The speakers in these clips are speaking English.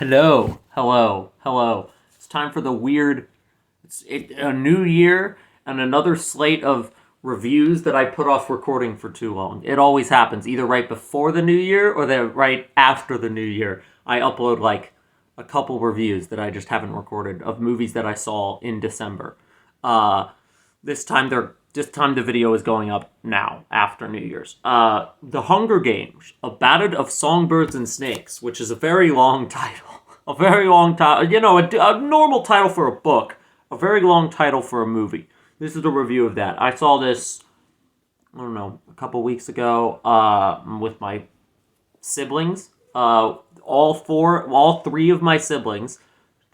Hello, hello, hello. It's time for the weird, a new year and another slate of reviews that I put off recording for too long. It always happens, either right before the new year or right after the new year. I upload like a couple reviews that I just haven't recorded of movies that I saw in December. Uh, this time the video is going up now after New Year's. The Hunger Games: A Ballad of Songbirds and Snakes, which is a very long title. A very long title. A normal title for a book. A very long title for a movie. This is a review of that. I saw this, I don't know, a couple weeks ago with my siblings. All three of my siblings.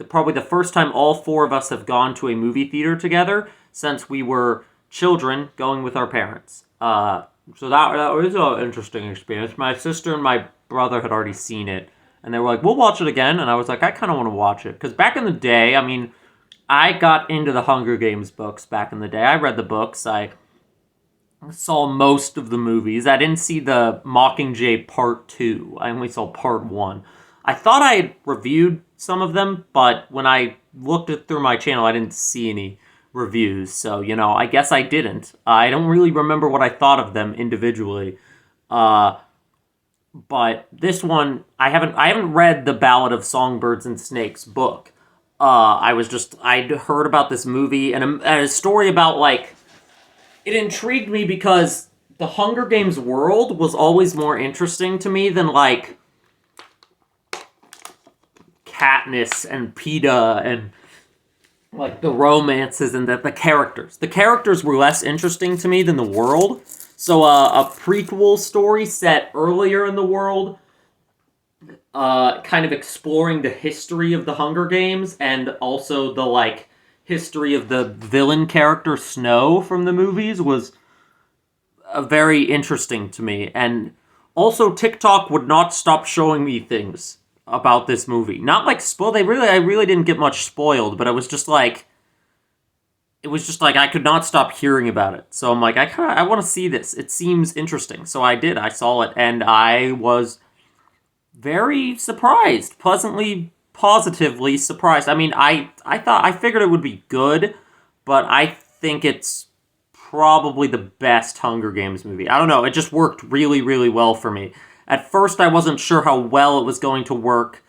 Probably the first time all four of us have gone to a movie theater together since we were children going with our parents. So that was an interesting experience. My sister and my brother had already seen it, and they were like, "We'll watch it again." And I was like, "I kind of want to watch it." Because back in the day, I mean, I got into the Hunger Games books back in the day. I read the books. I saw most of the movies. I didn't see the Mockingjay Part 2. I only saw Part 1. I thought I had reviewed some of them, but when I looked through my channel, I didn't see any reviews. So, I guess I didn't. I don't really remember what I thought of them individually. Uh, but this one, I haven't read the Ballad of Songbirds and Snakes book. I'd heard about this movie and a story about, like, it intrigued me because the Hunger Games world was always more interesting to me than, like, Katniss and Peeta and, like, the romances and the characters. The characters were less interesting to me than the world. So a prequel story set earlier in the world, kind of exploring the history of the Hunger Games and also the, like, history of the villain character Snow from the movies was very interesting to me. And also, TikTok would not stop showing me things about this movie. Not like spoiled. I really didn't get much spoiled, but it was just like I could not stop hearing about it. So I'm like, I want to see this. It seems interesting. So I did. I saw it, and I was very surprised, positively surprised. I mean, I figured it would be good, but I think it's probably the best Hunger Games movie. I don't know. It just worked really, really well for me. At first, I wasn't sure how well it was going to work.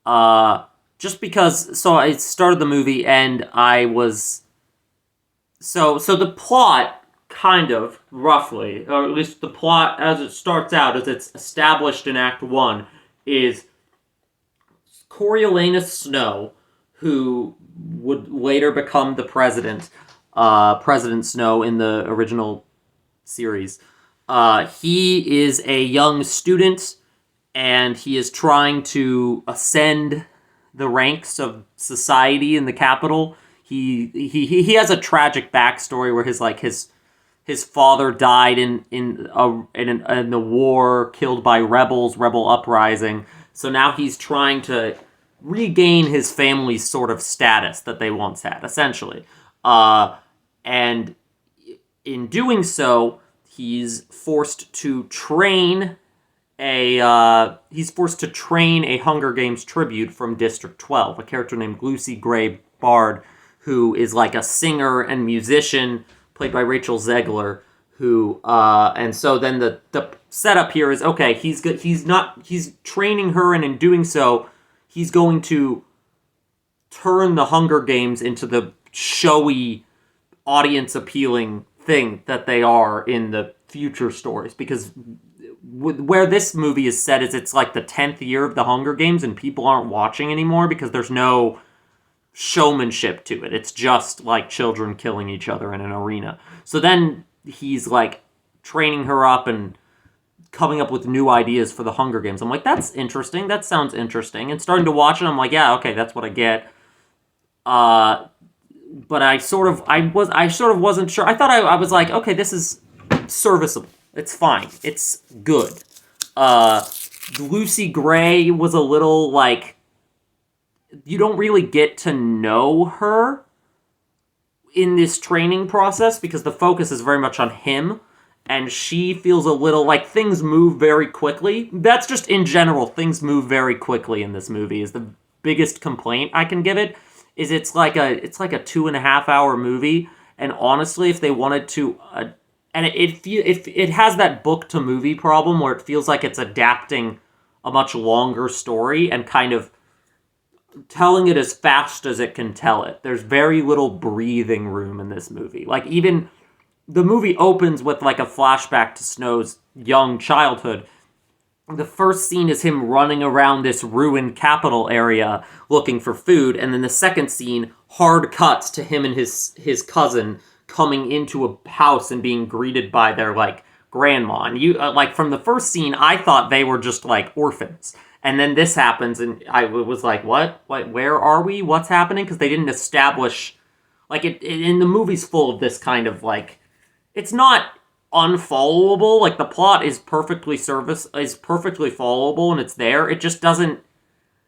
Just because, so I started the movie and I was so the plot, kind of, roughly, or at least the plot as it starts out, as it's established in Act 1, is Coriolanus Snow, who would later become the president, President Snow in the original series. He is a young student, and he is trying to ascend the ranks of society in the capital. He has a tragic backstory where his father died in the war, killed by rebel uprising. So now he's trying to regain his family's sort of status that they once had, essentially. And in doing so, he's forced to train a Hunger Games tribute from District 12, a character named Lucy Gray Bard, who is like a singer and musician, played by Rachel Zegler, and so then the setup here is, okay, he's training her, and in doing so, he's going to turn the Hunger Games into the showy, audience-appealing thing that they are in the future stories, because where this movie is set is it's like the 10th year of the Hunger Games, and people aren't watching anymore because there's no showmanship to it. It's just like children killing each other in an arena. So then he's like training her up and coming up with new ideas for the Hunger Games. I'm like, that's interesting. That sounds interesting. And starting to watch it, I'm like, yeah, okay, that's what I get. But I sort of wasn't sure. I thought I was like, okay, this is serviceable. It's fine. It's good. Lucy Gray was a little like, you don't really get to know her in this training process because the focus is very much on him, and she feels a little like things move very quickly. That's just in general, things move very quickly in this movie is the biggest complaint I can give it. Is it's like a 2.5 hour movie, and honestly, if they wanted to, and it has that book to movie problem where it feels like it's adapting a much longer story and kind of telling it as fast as it can tell it. There's very little breathing room in this movie. Like, even the movie opens with like a flashback to Snow's young childhood. The first scene is him running around this ruined capital area looking for food, and then the second scene hard cuts to him and his cousin coming into a house and being greeted by their like grandma. And you like from the first scene, I thought they were just like orphans. And then this happens, and I was like, "What? Where are we? What's happening?" Because they didn't establish, like, in the movie's full of this kind of like, it's not unfollowable. Like, the plot is perfectly followable, and it's there. It just doesn't.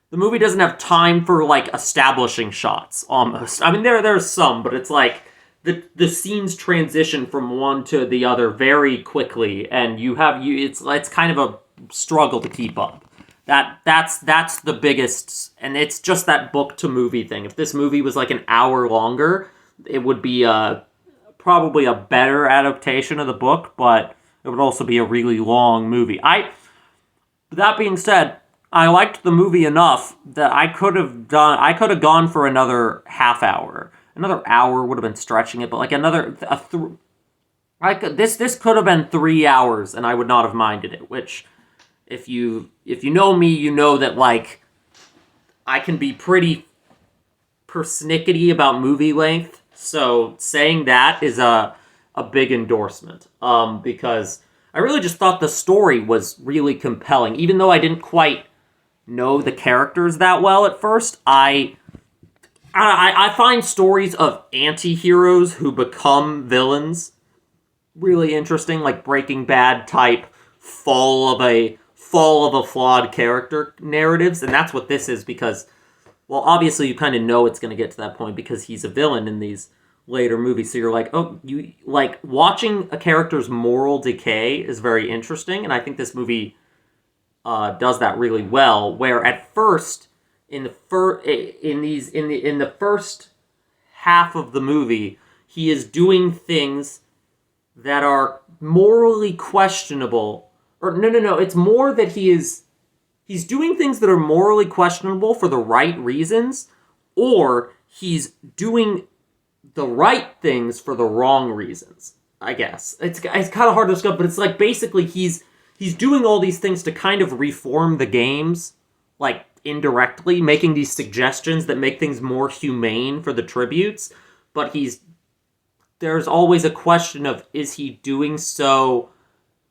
The movie doesn't have time for like establishing shots. Almost. I mean, there's some, but it's like the scenes transition from one to the other very quickly, and it's kind of a struggle to keep up. That's the biggest, and it's just that book to movie thing. If this movie was like an hour longer, it would be probably a better adaptation of the book, but it would also be a really long movie. That being said, I liked the movie enough that I could have gone for another half hour. Another hour would have been stretching it, but like this could have been 3 hours, and I would not have minded it. Which, if you know me, you know that like I can be pretty persnickety about movie length. So saying that is a big endorsement. Because I really just thought the story was really compelling, even though I didn't quite know the characters that well at first. I find stories of anti-heroes who become villains really interesting, like Breaking Bad type fall of a flawed character narratives, and that's what this is. Because, well, obviously you kind of know it's going to get to that point because he's a villain in these later movies, so you're like, oh, you like watching a character's moral decay is very interesting, and I think this movie does that really well. Where at first, in the first half of the movie, he is doing things that are morally questionable. Or no, it's more that he's doing things that are morally questionable for the right reasons, or he's doing the right things for the wrong reasons, I guess. It's kind of hard to describe, but it's like basically he's doing all these things to kind of reform the games, like indirectly, making these suggestions that make things more humane for the tributes, but there's always a question of, is he doing so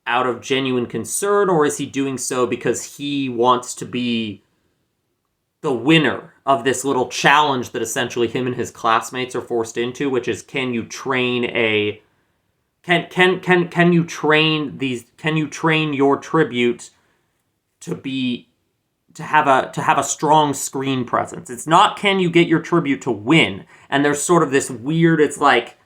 out of genuine concern, or is he doing so because he wants to be the winner of this little challenge that essentially him and his classmates are forced into, which is, can you train your tribute to have a strong screen presence. It's not, can you get your tribute to win? And there's sort of this weird, it's like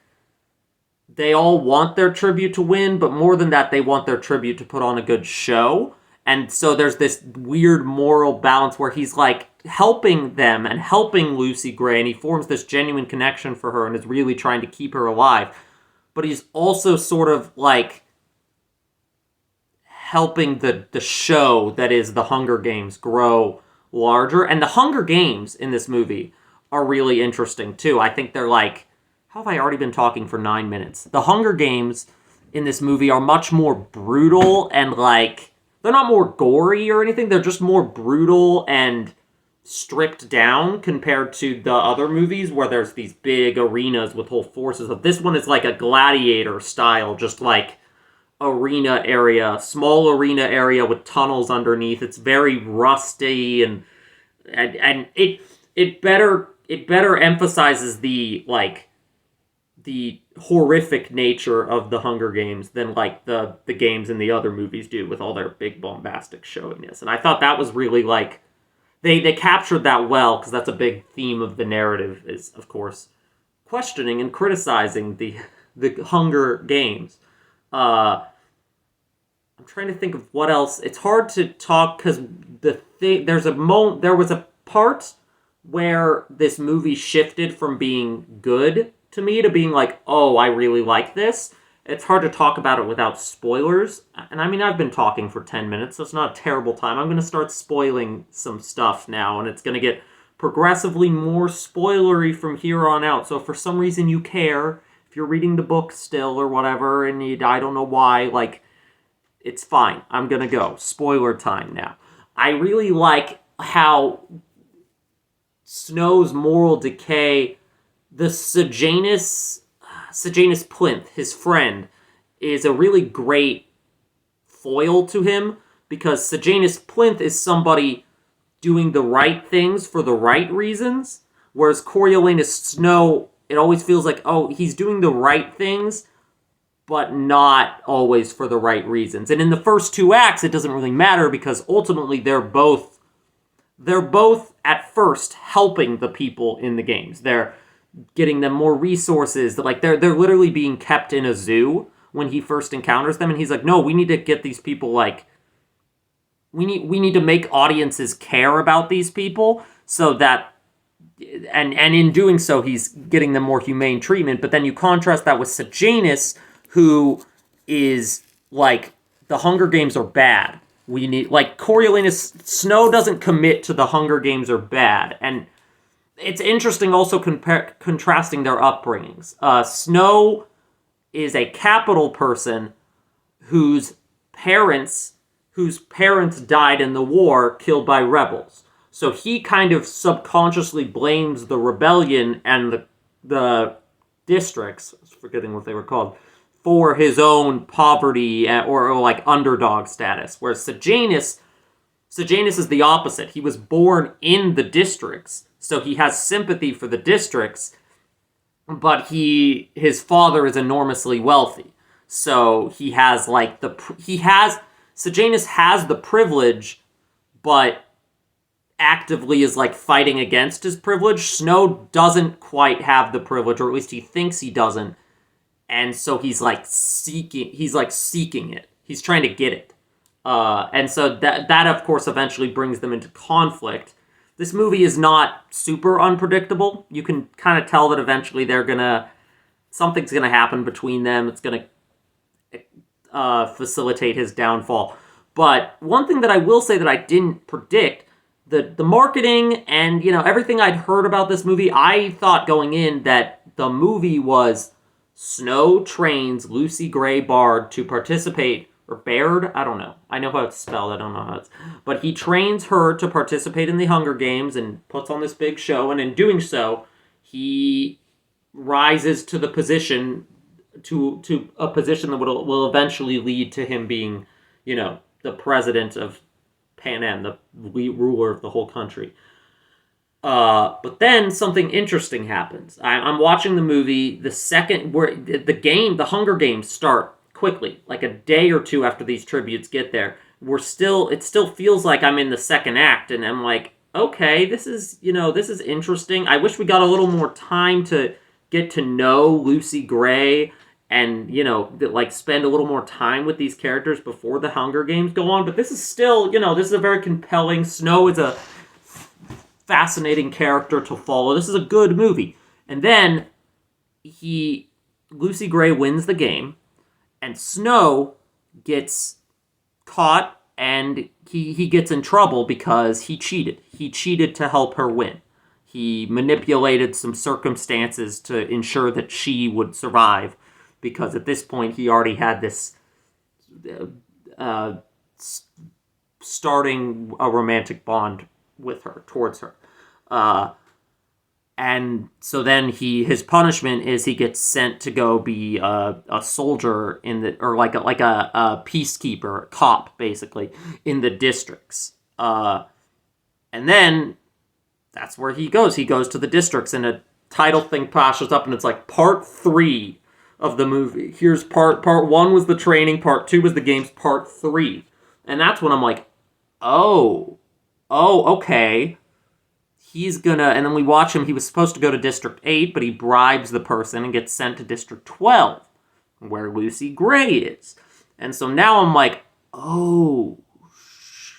they all want their tribute to win, but more than that, they want their tribute to put on a good show. And so there's this weird moral balance where he's like helping them and helping Lucy Gray, and he forms this genuine connection for her and is really trying to keep her alive. But he's also sort of like helping the show that is the Hunger Games grow larger. And the Hunger Games in this movie are really interesting too. I think they're like, how have I already been talking for 9 minutes? The Hunger Games in this movie are much more brutal, and like, they're not more gory or anything, they're just more brutal and stripped down compared to the other movies where there's these big arenas with whole forces. This one is like a gladiator style, just like arena area, small arena area with tunnels underneath. It's very rusty, and it better emphasizes the like the horrific nature of the Hunger Games than like the games in the other movies do with all their big bombastic showiness. And I thought that was really like they captured that well, because that's a big theme of the narrative, is of course questioning and criticizing the Hunger Games. I'm trying to think of what else. It's hard to talk because there was a part where this movie shifted from being good to me to being like, oh, I really like this. It's hard to talk about it without spoilers. And I mean, I've been talking for 10 minutes, so it's not a terrible time. I'm going to start spoiling some stuff now, and it's going to get progressively more spoilery from here on out. So if for some reason you care, if you're reading the book still or whatever, and I don't know why, like, it's fine. I'm going to go. Spoiler time now. I really like how Snow's moral decay, the Sejanus Plinth, his friend, is a really great foil to him, because Sejanus Plinth is somebody doing the right things for the right reasons, whereas Coriolanus Snow, it always feels like, oh, he's doing the right things, but not always for the right reasons. And in the first two acts, it doesn't really matter, because ultimately they're both at first helping the people in the games. They're getting them more resources. Like, they're literally being kept in a zoo when he first encounters them, and he's like, no, we need to get these people, like, we need to make audiences care about these people, so that, and in doing so, he's getting them more humane treatment. But then you contrast that with Sejanus, who is like, the Hunger Games are bad. We need, like, Coriolanus Snow doesn't commit to the Hunger Games are bad. And it's interesting also contrasting their upbringings. Snow is a capital person whose parents died in the war, killed by rebels. So he kind of subconsciously blames the rebellion and the districts, I was forgetting what they were called, for his own poverty or like underdog status. Whereas Sejanus is the opposite. He was born in the districts, so he has sympathy for the districts, but his father is enormously wealthy. So he has like Sejanus has the privilege, but actively is like fighting against his privilege. Snow doesn't quite have the privilege, or at least he thinks he doesn't. And so he's seeking it. He's trying to get it. And so that of course eventually brings them into conflict. This movie is not super unpredictable. You can kind of tell that eventually something's gonna happen between them. It's gonna facilitate his downfall. But one thing that I will say that I didn't predict, the marketing and everything I'd heard about this movie, I thought going in that the movie was Snow trains Lucy Gray Bard to participate, or Baird, I don't know. I know how it's spelled, I don't know how it's... But he trains her to participate in the Hunger Games and puts on this big show, and in doing so, he rises to the position, to a position that will eventually lead to him being, the president of Pan Am, the ruler of the whole country. But then something interesting happens. I'm watching the movie the second where the Hunger Games start quickly, like a day or two after these tributes get there. It still feels like I'm in the second act, and I'm like, okay, this is interesting. I wish we got a little more time to get to know Lucy Gray and, spend a little more time with these characters before the Hunger Games go on. But this is still, this is a very compelling... Snow is a fascinating character to follow. This is a good movie. And then Lucy Gray wins the game, and Snow gets caught, and he gets in trouble because he cheated. He cheated to help her win. He manipulated some circumstances to ensure that she would survive, because at this point he already had this starting a romantic bond with her, towards her. And so then his punishment is he gets sent to go be a soldier or like a peacekeeper, cop basically, in the districts. And then that's where he goes. He goes to the districts, and a title thing passes up, and it's like part 3 of the movie. Here's part 1 was the training, part 2 was the games, part 3. And that's when I'm like, oh, okay. He's gonna, and then we watch him, he was supposed to go to District 8, but he bribes the person and gets sent to District 12, where Lucy Gray is. And so now I'm like, oh,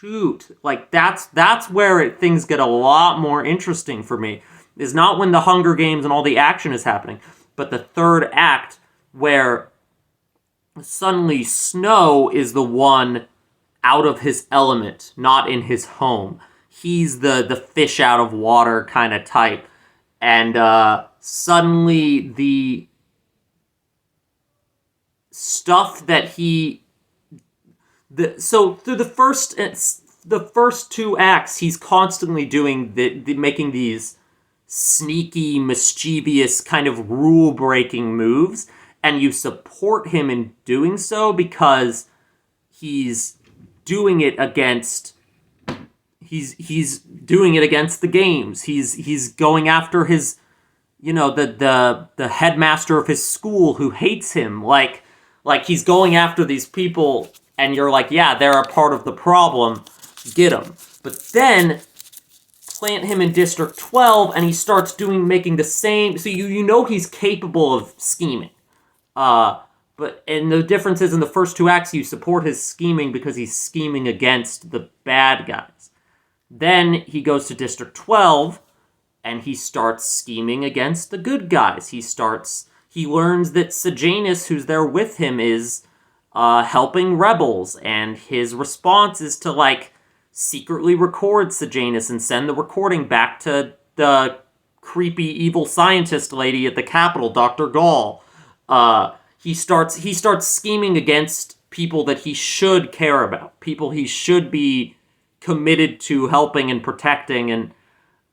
shoot. Like, that's where things get a lot more interesting for me. Is not when the Hunger Games and all the action is happening, but the third act where suddenly Snow is the one out of his element, not in his home. He's the fish out of water kind of type. And suddenly the stuff that so through the first two acts, he's constantly doing making these sneaky, mischievous, kind of rule-breaking moves, and you support him in doing so because he's doing it against he's doing it against the games. He's going after his the headmaster of his school who hates him. Like he's going after these people, and you're like, yeah, they're a part of the problem. Get them. But then plant him in District 12, and he starts making the same. So you know he's capable of scheming. And the difference is in the first two acts, you support his scheming because he's scheming against the bad guys. Then he goes to District 12, and he starts scheming against the good guys. He learns that Sejanus, who's there with him, is helping rebels, and his response is to, like, secretly record Sejanus and send the recording back to the creepy evil scientist lady at the Capitol, Dr. Gall. He starts scheming against people that he should care about, people he should be committed to helping and protecting, and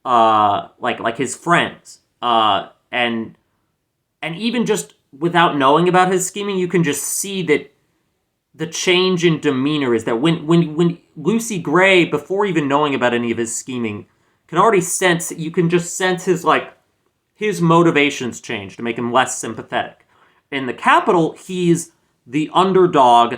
like his friends. And even just without knowing about his scheming, you can just see that the change in demeanor is that when Lucy Gray, before even knowing about any of his scheming, you can just sense his motivations change to make him less sympathetic. In the Capitol, he's the underdog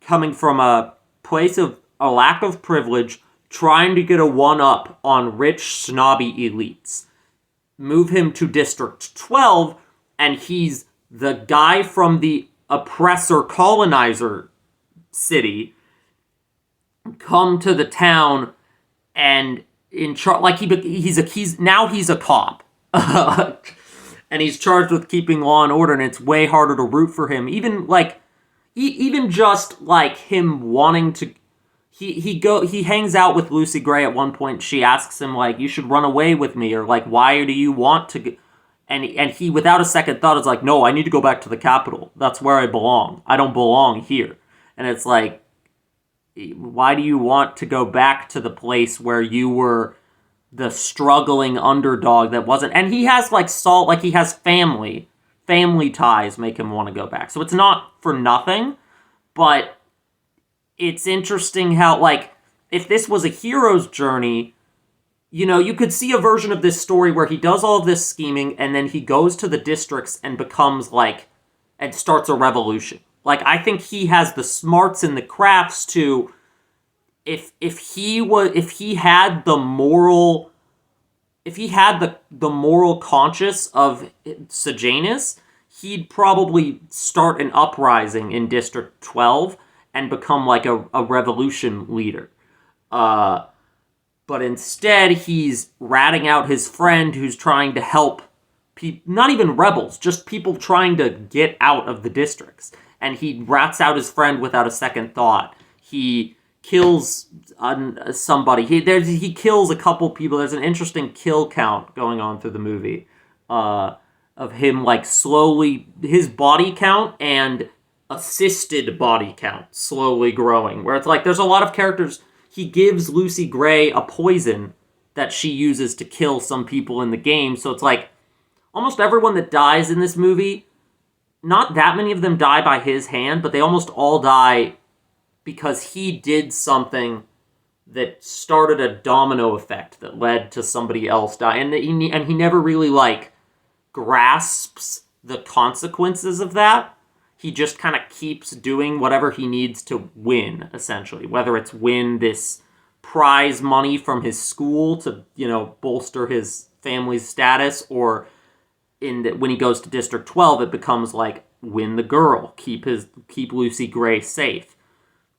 coming from a place of a lack of privilege, trying to get a one-up on rich, snobby elites. Move him to District 12, and he's the guy from the oppressor colonizer city come to the town and in charge, like he's a cop. And he's charged with keeping law and order, and it's way harder to root for him. Even just like him wanting to, he hangs out with Lucy Gray at one point. She asks him, like, you should run away with me, or like, why do you want to and he, without a second thought, is like, no, I need to go back to the Capitol. That's where I belong. I don't belong here. And it's like, why do you want to go back to the place where you were the struggling underdog that wasn't? And he has he has family ties make him want to go back. So it's not for nothing, but it's interesting how, like, if this was a hero's journey, you could see a version of this story where he does all of this scheming and then he goes to the districts and becomes and starts a revolution. Like, I think he has the smarts and the crafts to, if he had the moral conscience of Sejanus, he'd probably start an uprising in District 12 and become like a revolution leader. But instead, he's ratting out his friend who's trying to help not even rebels, just people trying to get out of the districts. And he rats out his friend without a second thought. He kills somebody. He kills a couple people. There's an interesting kill count going on through the movie of him, like, slowly, his body count and assisted body count slowly growing. Where it's like, there's a lot of characters. He gives Lucy Gray a poison that she uses to kill some people in the game. So it's like, almost everyone that dies in this movie, not that many of them die by his hand, but they almost all die because he did something that started a domino effect that led to somebody else dying. And he never really, like, grasps the consequences of that. He just kind of keeps doing whatever he needs to win, essentially. Whether it's win this prize money from his school to, bolster his family's status, or when he goes to District 12, it becomes like, win the girl, keep Lucy Gray safe.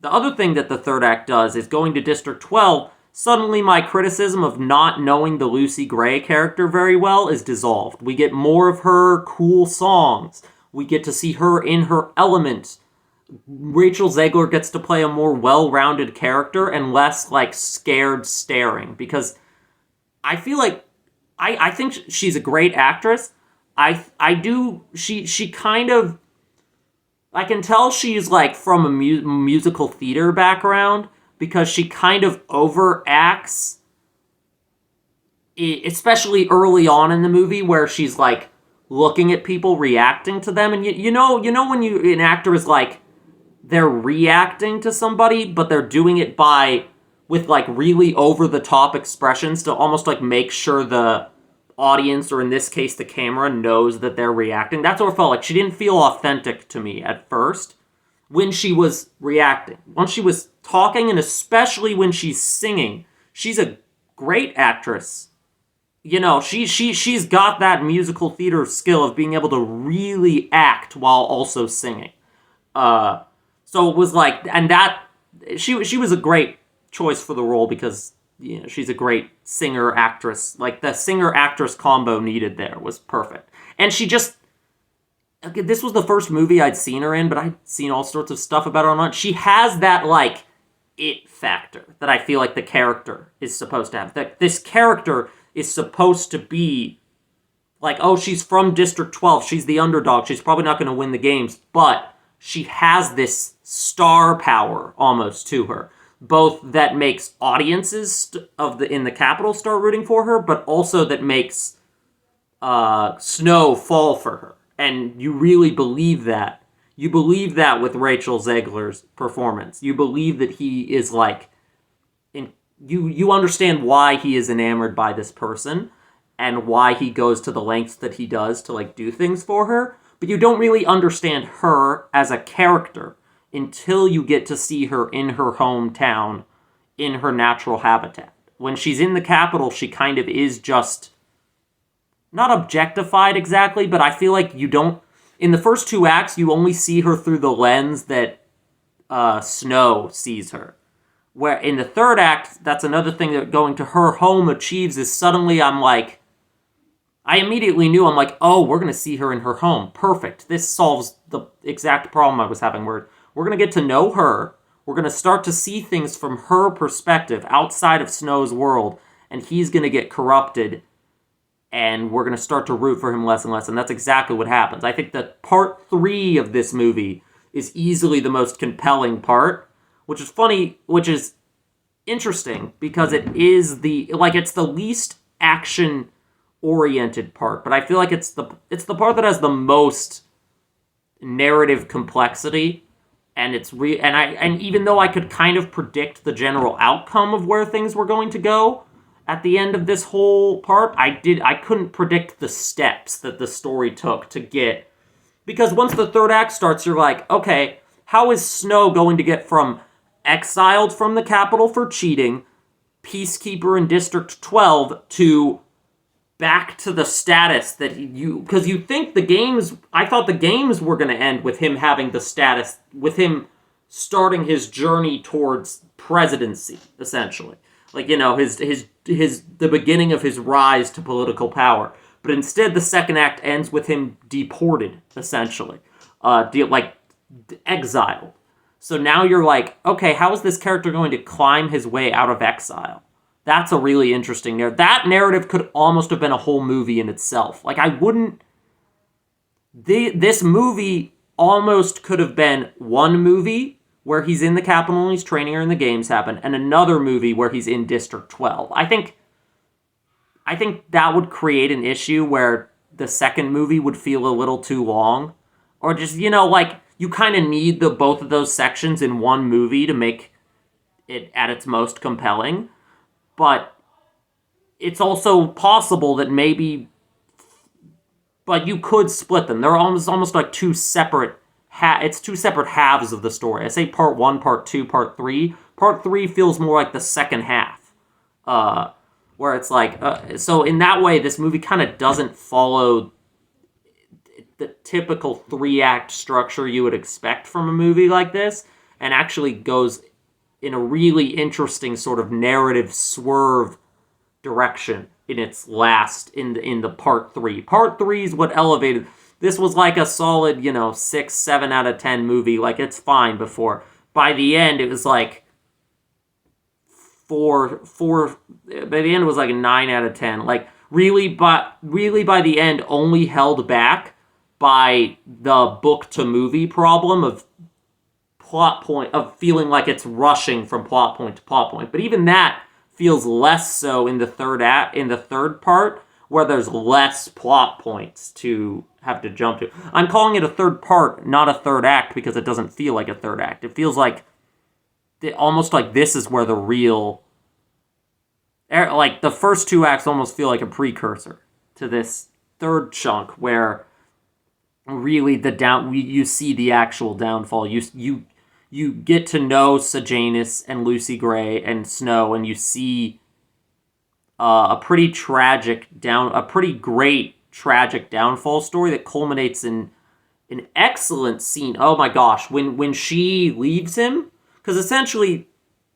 The other thing that the third act does is going to District 12, suddenly my criticism of not knowing the Lucy Gray character very well is dissolved. We get more of her cool songs. We get to see her in her element. Rachel Zegler gets to play a more well-rounded character and less, like, scared staring. Because I feel like... I think she's a great actress. She kind of... I can tell she's, like, from a musical theater background because she kind of overacts, especially early on in the movie where she's, like, looking at people, reacting to them. And you know when an actor is, like, they're reacting to somebody, but they're doing it with, like, really over-the-top expressions to almost, like, make sure the audience, or in this case the camera, knows that they're reacting. That's what it felt like. She didn't feel authentic to me at first when she was reacting. Once she was talking, and especially when she's singing, she's a great actress. You know, she's got that musical theater skill of being able to really act while also singing. So it was like, and that she was a great choice for the role because, you know, she's a great singer-actress. Like, the singer-actress combo needed there was perfect. And she just... This was the first movie I'd seen her in, but I'd seen all sorts of stuff about her online. She has that, like, it factor that I feel like the character is supposed to have. That this character is supposed to be, like, oh, she's from District 12. She's the underdog. She's probably not going to win the games, but she has this star power almost to her. Both that makes audiences in the Capitol start rooting for her, but also that makes Snow fall for her. And you really believe that. You believe that with Rachel Zegler's performance. You believe that he is like... You understand why he is enamored by this person and why he goes to the lengths that he does to, like, do things for her. But you don't really understand her as a character until you get to see her in her hometown, in her natural habitat. When she's in the Capitol, she kind of is just... not objectified exactly, but I feel like you don't... In the first two acts, you only see her through the lens that Snow sees her. Where in the third act, that's another thing that going to her home achieves, is suddenly I'm like... I immediately knew, I'm like, oh, we're going to see her in her home. Perfect. This solves the exact problem I was having, where we're going to get to know her. We're going to start to see things from her perspective outside of Snow's world, and he's going to get corrupted, and we're going to start to root for him less and less, and that's exactly what happens. I think that part 3 of this movie is easily the most compelling part, which is funny, which is interesting, because it is it's the least action-oriented part, but I feel like it's the part that has the most narrative complexity, and and even though I could kind of predict the general outcome of where things were going to go, at the end of this whole part, I couldn't predict the steps that the story took to get... Because once the third act starts, you're like, okay, how is Snow going to get from exiled from the Capitol for cheating, peacekeeper in District 12, to back to the status that because you think the games... I thought the games were going to end with him having the status, with him starting his journey towards presidency, essentially. Like, you know, the beginning of his rise to political power. But instead, the second act ends with him deported, essentially. Exiled. So now you're like, okay, how is this character going to climb his way out of exile? That's a really interesting narrative. That narrative could almost have been a whole movie in itself. Like, I wouldn't... This movie almost could have been one movie where he's in the Capitol and he's training her and the games happen, and another movie where he's in District 12. I think that would create an issue where the second movie would feel a little too long. Or just, you know, like, you kind of need both of those sections in one movie to make it at its most compelling. But it's also possible that maybe... But you could split them. They're almost like two separate... It's two separate halves of the story. I say part 1, part 2, part 3. Part 3 feels more like the second half. Where it's like... so in that way, this movie kind of doesn't follow the typical 3-act structure you would expect from a movie like this. and actually goes in a really interesting sort of narrative swerve direction in its last in the part 3. Part 3 is what elevated. This was like a solid, 6, 7 out of 10 movie. Like, it's fine before. By the end, it was like 4. By the end, it was like a 9 out of 10. Like, really by the end, only held back by the book to movie problem of plot point, of feeling like it's rushing from plot point to plot point. But even that feels less so in the third part, where there's less plot points to have to jump to. I'm calling it a third part, not a third act, because it doesn't feel like a third act. It feels like almost like this is where the real, like the first 2 acts almost feel like a precursor to this third chunk where really you see the actual downfall. You get to know Sejanus and Lucy Gray and Snow, and you see a pretty great tragic downfall story that culminates in an excellent scene. Oh my gosh, when she leaves him, because essentially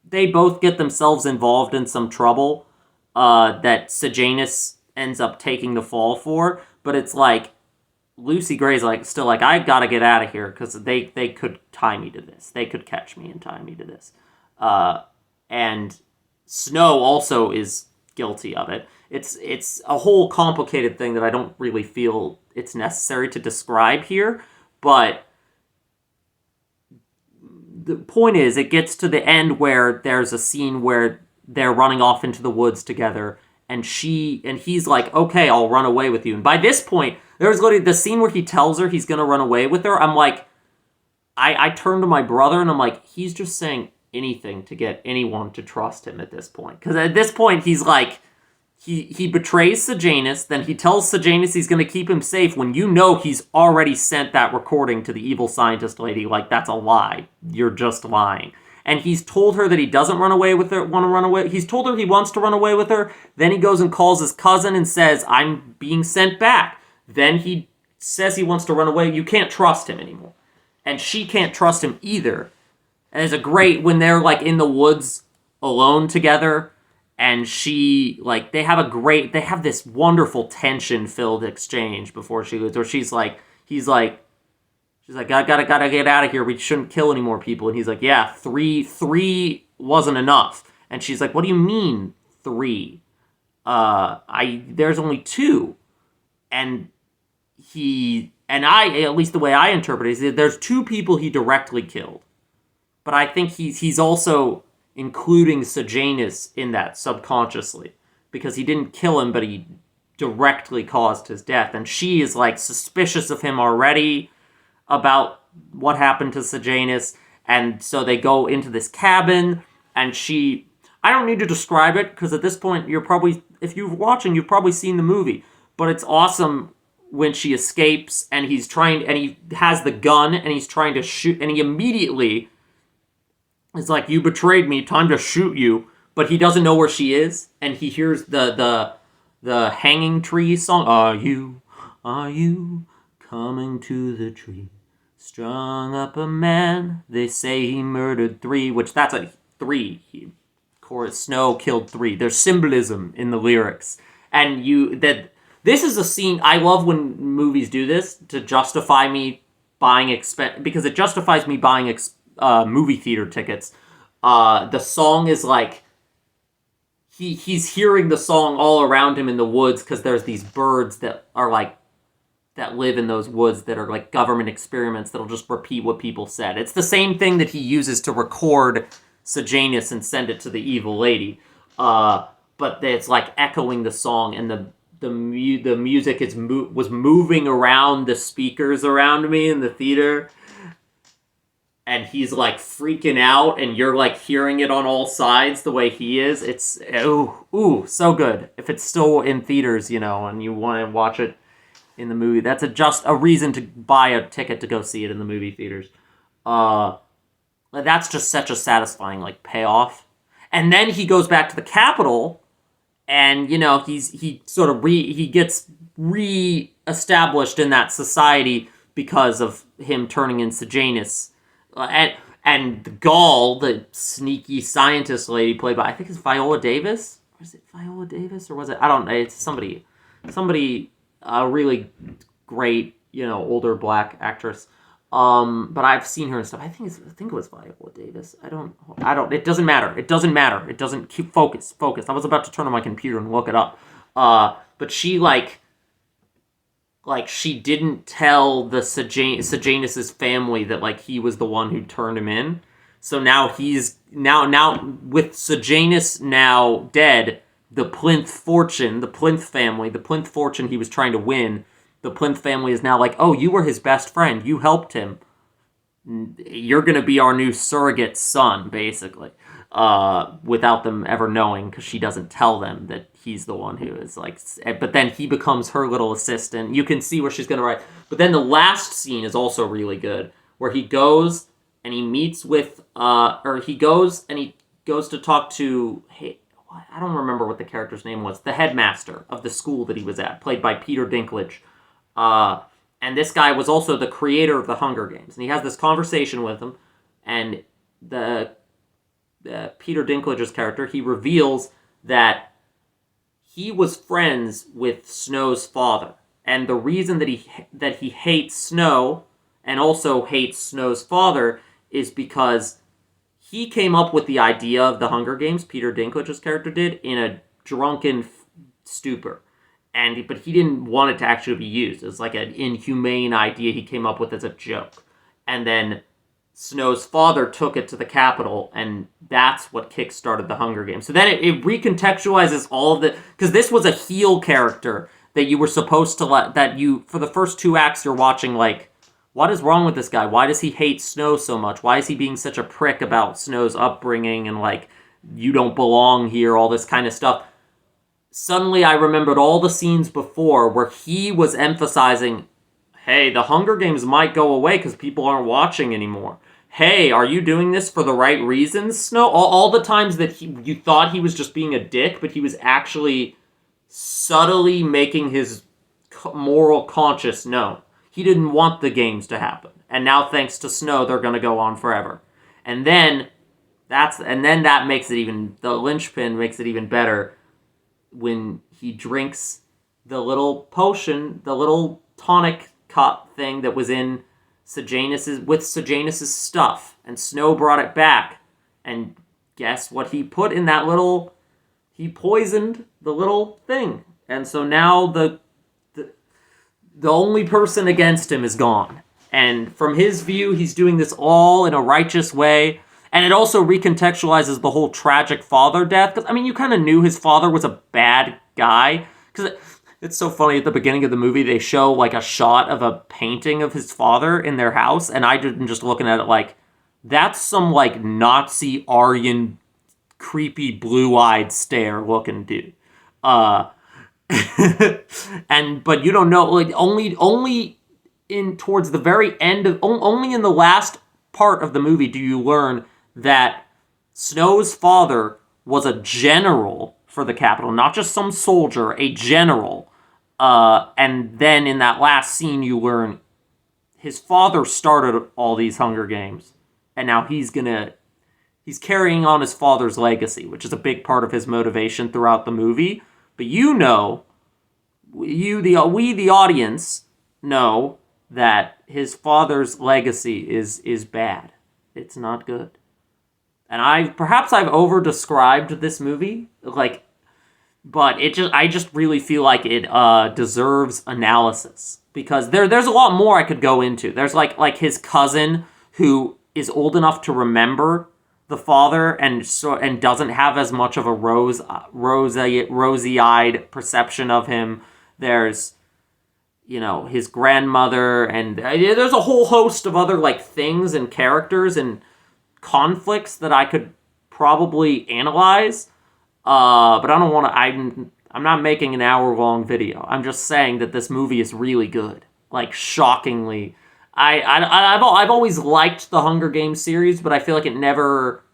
they both get themselves involved in some trouble that Sejanus ends up taking the fall for, but it's like Lucy Gray's like still like, I gotta get out of here because they could tie me to this. They could catch me and tie me to this. And Snow also is guilty of it. It's a whole complicated thing that I don't really feel it's necessary to describe here, but the point is, it gets to the end where there's a scene where they're running off into the woods together, and he's like, okay, I'll run away with you. And by this point, there's literally the scene where he tells her he's gonna run away with her. I'm like, I turn to my brother and I'm like, he's just saying anything to get anyone to trust him at this point. Because at this point, he's like, he betrays Sejanus, then he tells Sejanus he's gonna keep him safe when he's already sent that recording to the evil scientist lady. Like, that's a lie. You're just lying. And he's told her that he doesn't want to run away. He's told her he wants to run away with her. Then he goes and calls his cousin and says, I'm being sent back. Then he says he wants to run away. You can't trust him anymore. And she can't trust him either. And there's a great, when they're like in the woods alone together, and she, like, they have this wonderful tension-filled exchange before she leaves, where she's like, I gotta get out of here. We shouldn't kill any more people. And he's like, yeah, three wasn't enough. And she's like, what do you mean 3? There's only 2. And at least the way I interpret it, is there's 2 people he directly killed. But I think he's also including Sejanus in that subconsciously. Because he didn't kill him, but he directly caused his death. And she is, like, suspicious of him already about what happened to Sejanus, and so they go into this cabin, and I don't need to describe it, because at this point, if you're watching, you've probably seen the movie, but it's awesome when she escapes, and he has the gun, and he's trying to shoot, and he immediately is like, you betrayed me, time to shoot you, but he doesn't know where she is, and he hears the Hanging Tree song, Are you coming to the tree, strung up a man, they say he murdered 3, which that's a 3. Snow killed 3. There's symbolism in the lyrics. And this is a scene, I love when movies do this to justify me buying because it justifies me buying movie theater tickets. The song is like, he's hearing the song all around him in the woods because there's these birds that are like, that live in those woods that are like government experiments that'll just repeat what people said. It's the same thing that he uses to record Sejanus and send it to the evil lady. But it's like echoing the song, and the music was moving around the speakers around me in the theater. And he's like freaking out, and you're like hearing it on all sides the way he is. It's, so good. If it's still in theaters, and you want to watch it in the movie, that's just a reason to buy a ticket to go see it in the movie theaters. That's just such a satisfying like payoff. And then he goes back to the Capitol, and he gets re-established in that society because of him turning in Sejanus. And And the Gaul, the sneaky scientist lady played by, I think it's Viola Davis. Was it Viola Davis or was it? I don't know. It's somebody, really great, older black actress. But I've seen her and stuff. I think it was Viola Davis. I don't. It doesn't matter. It doesn't keep focus. I was about to turn on my computer and look it up. But she she didn't tell the Sejanus's family that he was the one who turned him in. So now he's now with Sejanus now dead, the Plinth fortune he was trying to win, the Plinth family is now like, oh, you were his best friend, you helped him, you're gonna be our new surrogate son, basically. Without them ever knowing, because she doesn't tell them that he's the one who is but then he becomes her little assistant. You can see where she's gonna write. But then the last scene is also really good, where he goes and he meets with, he goes to talk to, I don't remember what the character's name was, the headmaster of the school that he was at, played by Peter Dinklage. And this guy was also the creator of the Hunger Games. And he has this conversation with him, and the Peter Dinklage's character, he reveals that he was friends with Snow's father. And the reason that he hates Snow and also hates Snow's father is because he came up with the idea of the Hunger Games, Peter Dinklage's character did, in a drunken stupor. But he didn't want it to actually be used. It was like an inhumane idea he came up with as a joke. And then Snow's father took it to the Capitol, and that's what kickstarted the Hunger Games. So then it recontextualizes all of the... Because this was a heel character that you were supposed to for the first 2 acts, you're watching what is wrong with this guy? Why does he hate Snow so much? Why is he being such a prick about Snow's upbringing and you don't belong here, all this kind of stuff? Suddenly I remembered all the scenes before where he was emphasizing, hey, the Hunger Games might go away because people aren't watching anymore. Hey, are you doing this for the right reasons, Snow? All the times that you thought he was just being a dick, but he was actually subtly making his moral conscience known. He didn't want the games to happen. And now, thanks to Snow, they're going to go on forever. And then that makes it even... The linchpin makes it even better when he drinks the little potion, the little tonic cup thing that was in Sejanus's stuff. And Snow brought it back. And guess what he put in that little... He poisoned the little thing. And so now the only person against him is gone. And from his view, he's doing this all in a righteous way. And it also recontextualizes the whole tragic father death. Because, you kind of knew his father was a bad guy. Because it's so funny, at the beginning of the movie, they show, a shot of a painting of his father in their house. And I'm just looking at it that's some, Nazi Aryan, creepy, blue-eyed stare looking dude. But you don't know, only in towards the very end of, only in the last part of the movie do you learn that Snow's father was a general for the Capitol, not just some soldier, a general. And then in that last scene you learn his father started all these Hunger Games, and now he's carrying on his father's legacy, which is a big part of his motivation throughout the movie. But we the audience know that his father's legacy is bad. It's not good. And perhaps I've over-described this movie, but I just really feel like it deserves analysis, because there's a lot more I could go into. There's like his cousin who is old enough to remember the father and doesn't have as much of a rosy-eyed perception of him. There's his grandmother, and there's a whole host of other things and characters and conflicts that I could probably analyze. But I don't want to. I'm not making an hour-long video. I'm just saying that this movie is really good, shockingly. I've always liked the Hunger Games series, but I feel like it never...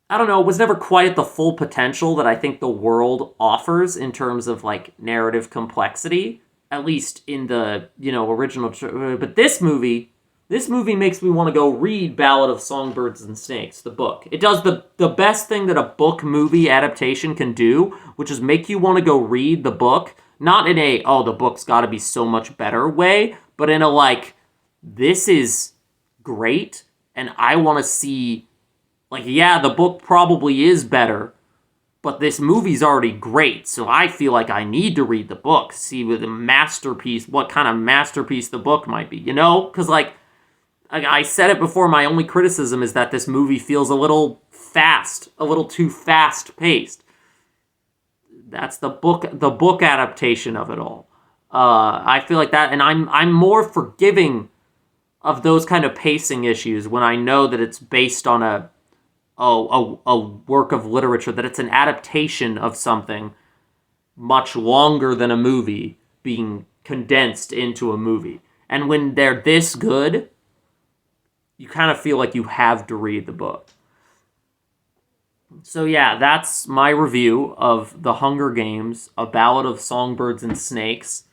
I don't know, it was never quite at the full potential that I think the world offers in terms of, narrative complexity, at least in the, original... But this movie This movie makes me want to go read Ballad of Songbirds and Snakes, the book. It does the best thing that a book movie adaptation can do, which is make you want to go read the book, not in a, oh, the book's got to be so much better way, but in a, like, this is great, and I want to see, like, yeah, the book probably is better, but this movie's already great, so I feel like I need to read the book, see what kind of masterpiece the book might be, you know? Because, like, I said it before, my only criticism is that this movie feels a little fast, a little too fast-paced. That's the book adaptation of it all. I feel like that, and I'm more forgiving of those kind of pacing issues when I know that it's based on a work of literature, that it's an adaptation of something much longer than a movie being condensed into a movie. And when they're this good, you kind of feel like you have to read the book. So yeah, that's my review of The Hunger Games, A Ballad of Songbirds and Snakes.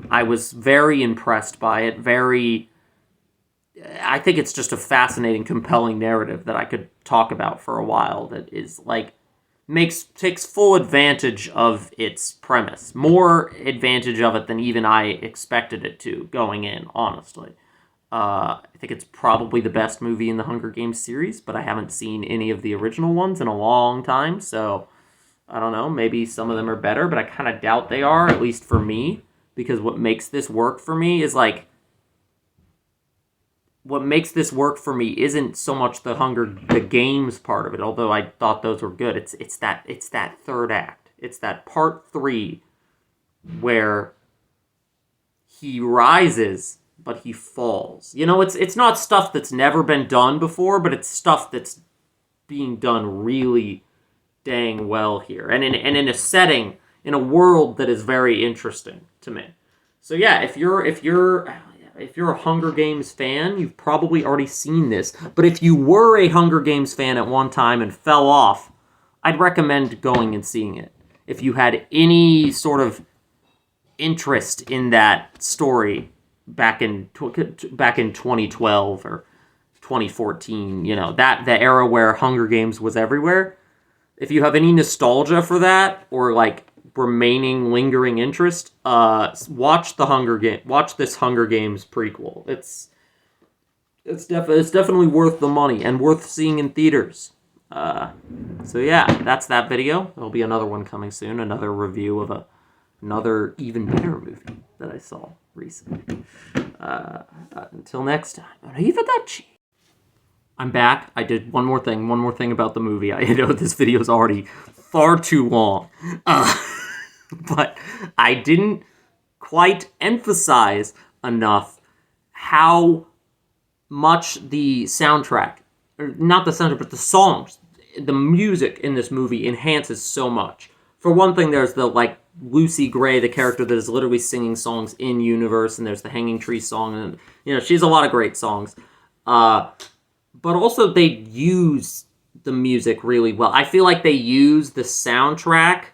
I was very impressed by it. I think it's just a fascinating, compelling narrative that I could talk about for a while, that is, like, takes full advantage of its premise. More advantage of it than even I expected it to going in, honestly. I think it's probably the best movie in the Hunger Games series, but I haven't seen any of the original ones in a long time, so I don't know, maybe some of them are better, but I kind of doubt they are, at least for me, because what makes this work for me is, like, what makes this work for me isn't so much the games part of it, although I thought those were good. It's that third act. It's that part 3 where he rises, but he falls. You know, it's not stuff that's never been done before, but it's stuff that's being done really dang well here, and in a setting, in a world that is very interesting to me. So yeah, if you're a Hunger Games fan, you've probably already seen this. But if you were a Hunger Games fan at one time and fell off, I'd recommend going and seeing it. If you had any sort of interest in that story back in 2012 or 2014, you know, the era where Hunger Games was everywhere. If you have any nostalgia for that, or, like, remaining lingering interest, watch this Hunger Games prequel. It's definitely worth the money and worth seeing in theaters. So yeah, that's that video. There'll be another one coming soon, another review of another even better movie that I saw recently. Until next time, arrivederci. I'm back. I did one more thing about the movie. I know this video is already far too long. But I didn't quite emphasize enough how much the soundtrack, or not the soundtrack, but the songs, the music in this movie enhances so much. For one thing, there's the, like, Lucy Gray, the character that is literally singing songs in universe, and there's the Hanging Tree song, and, you know, she has a lot of great songs. But also they use the music really well. I feel like they use the soundtrack,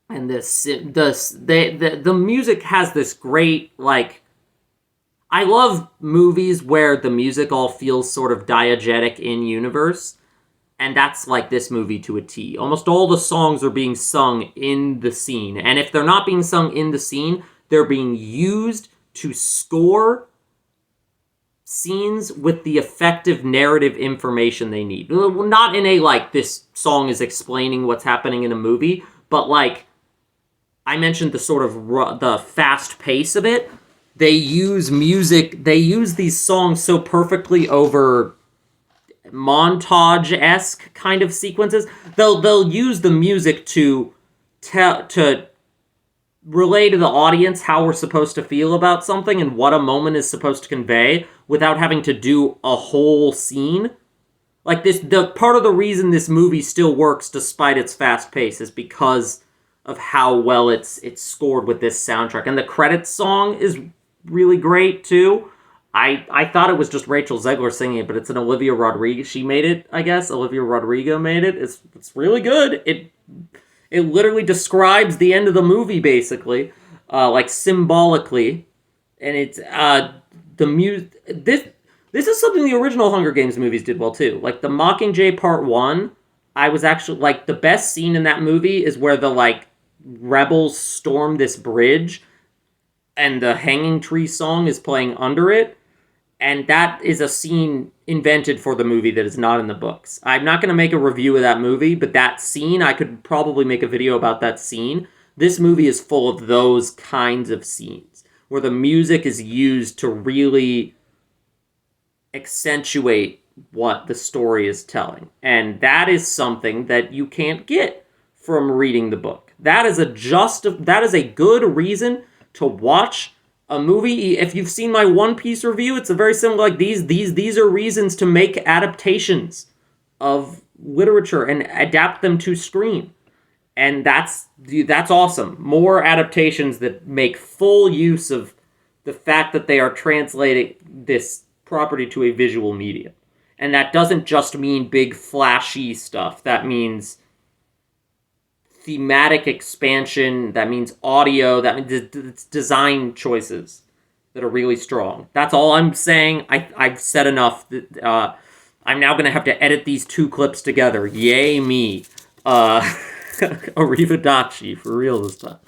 and the music has this great, like, I love movies where the music all feels sort of diegetic in universe, and that's like this movie to a T. Almost all the songs are being sung in the scene, and if they're not being sung in the scene, they're being used to score scenes with the effective narrative information they need. Not in a, like, this song is explaining what's happening in a movie, but, like, I mentioned the sort of the fast pace of it. They use these songs so perfectly over montage-esque kind of sequences. They'll use the music to relay to the audience how we're supposed to feel about something and what a moment is supposed to convey without having to do a whole scene. Like, the part of the reason this movie still works despite its fast pace is because of how well it's scored with this soundtrack. And the credits song is really great, too. I thought it was just Rachel Zegler singing it, but it's an Olivia Rodrigo. She made it, I guess. Olivia Rodrigo made it. It's really good. It literally describes the end of the movie, basically, like, symbolically. And it's the music. This is something the original Hunger Games movies did well too. Like the Mockingjay Part 1, I was actually like the best scene in that movie is where the like rebels storm this bridge and the Hanging Tree song is playing under it. And that is a scene invented for the movie that is not in the books. I'm not going to make a review of that movie, but that scene, I could probably make a video about that scene. This movie is full of those kinds of scenes where the music is used to really accentuate what the story is telling. And that is something that you can't get from reading the book. That is a good reason to watch a movie. If you've seen my One Piece review, it's a very similar, like these are reasons to make adaptations of literature and adapt them to screen. And that's awesome. More adaptations that make full use of the fact that they are translating this property to a visual medium. And that doesn't just mean big flashy stuff. That means thematic expansion, that means audio, that means design choices that are really strong. That's all I'm saying. I've said enough. I'm now going to have to edit these two clips together. Yay me. Arrivederci, for real this time.